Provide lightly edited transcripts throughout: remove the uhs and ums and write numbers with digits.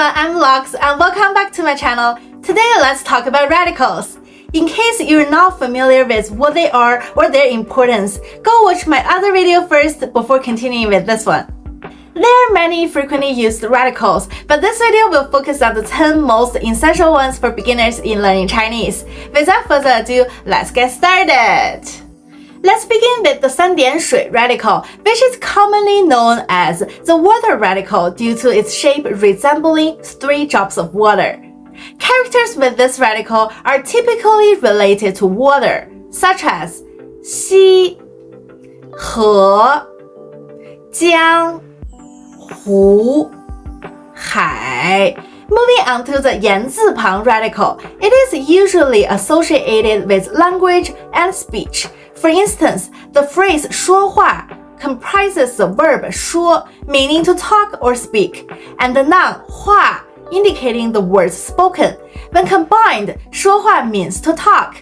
everyone, I'm Lux and welcome back to my channel. Today let's talk about radicals. In case you're not familiar with what they are or their importance, go watch my other video first before continuing with this one. There are many frequently used radicals, but this video will focus on the 10 most essential ones for beginners in learning Chinese. Without further ado, let's get started. Let's begin with the 三点水 radical, which is commonly known as the water radical due to its shape resembling 3 drops of water. Characters with this radical are typically related to water, such as 溪、河、江、湖、海。Moving on to the 言字旁 radical, it is usually associated with language and speech. For instance, the phrase 说话 comprises the verb 说, meaning to talk or speak, and the noun 话 indicating the words spoken. When combined, 说话 means to talk.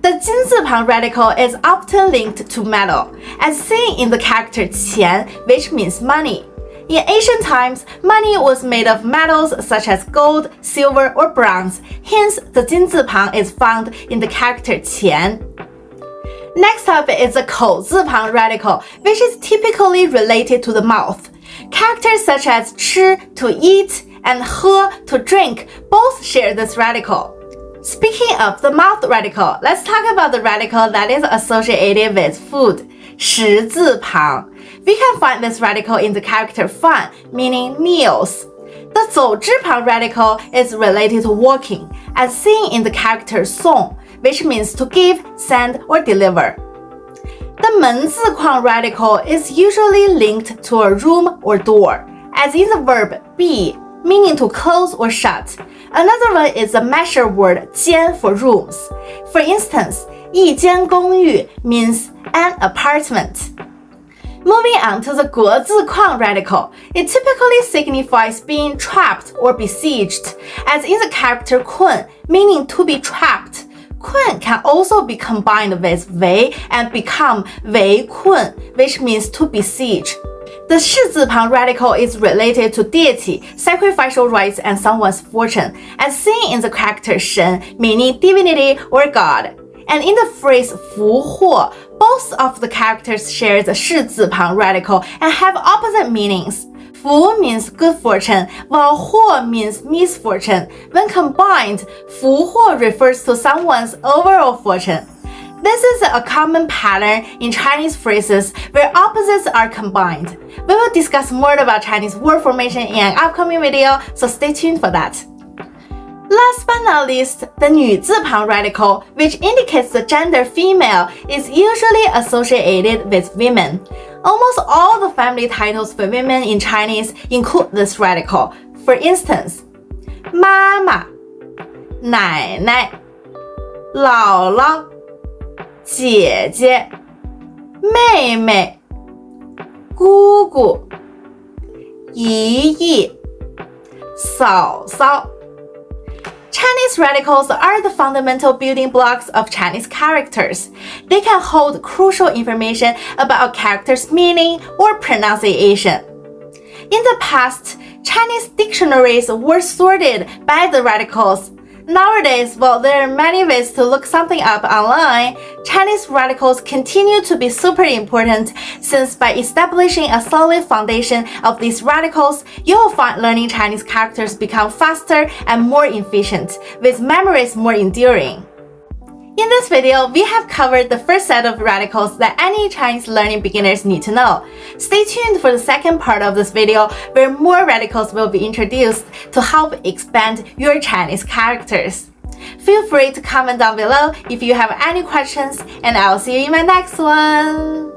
The 金字旁 radical is often linked to metal, as seen in the character 钱, which means money. In ancient times, money was made of metals such as gold, silver, or bronze. Hence, the 金字旁 is found in the character 钱. Next up is the 口字旁 radical, which is typically related to the mouth. Characters such as 吃 to eat and 喝 to drink both share this radical. Speaking of the mouth radical, let's talk about the radical that is associated with food. 食字旁. We can find this radical in the character 饭, meaning meals. The 走之旁 radical is related to walking, as seen in the character 送, which means to give, send, or deliver. The 门字框 radical is usually linked to a room or door, as in the verb 闭, meaning to close or shut. Another one is the measure word 间 for rooms. For instance, 一间公寓 means an apartment. Moving on to the 国字框 radical, it typically signifies being trapped or besieged, as in the character 困, meaning to be trapped. 困 can also be combined with 围 and become 围困, which means to besiege. The 士字旁 radical is related to deity, sacrificial rites, and someone's fortune, as seen in the character 神, meaning divinity or god. And in the phrase 福祸, both of the characters share the 士字旁 radical and have opposite meanings. 福 means good fortune, while 祸 means misfortune. When combined, 福祸 refers to someone's overall fortune. This is a common pattern in Chinese phrases where opposites are combined. We will discuss more about Chinese word formation in an upcoming video, so stay tuned for that. Last but not least, the 女字旁 radical, which indicates the gender female, is usually associated with women. Almost all the family titles for women in Chinese include this radical. For instance, 妈妈、奶奶、姥姥、姐姐、妹妹、姑姑、姨姨、嫂嫂。Chinese radicals are the fundamental building blocks of Chinese characters. They can hold crucial information about a character's meaning or pronunciation. In the past, Chinese dictionaries were sorted by the radicals. Nowadays, while there are many ways to look something up online, Chinese radicals continue to be super important since by establishing a solid foundation of these radicals, you will find learning Chinese characters become faster and more efficient, with memories more enduring. In this video, we have covered the first set of radicals that any Chinese learning beginners need to know. Stay tuned for the second part of this video where more radicals will be introduced to help expand your Chinese characters. Feel free to comment down below if you have any questions, and I'll see you in my next one.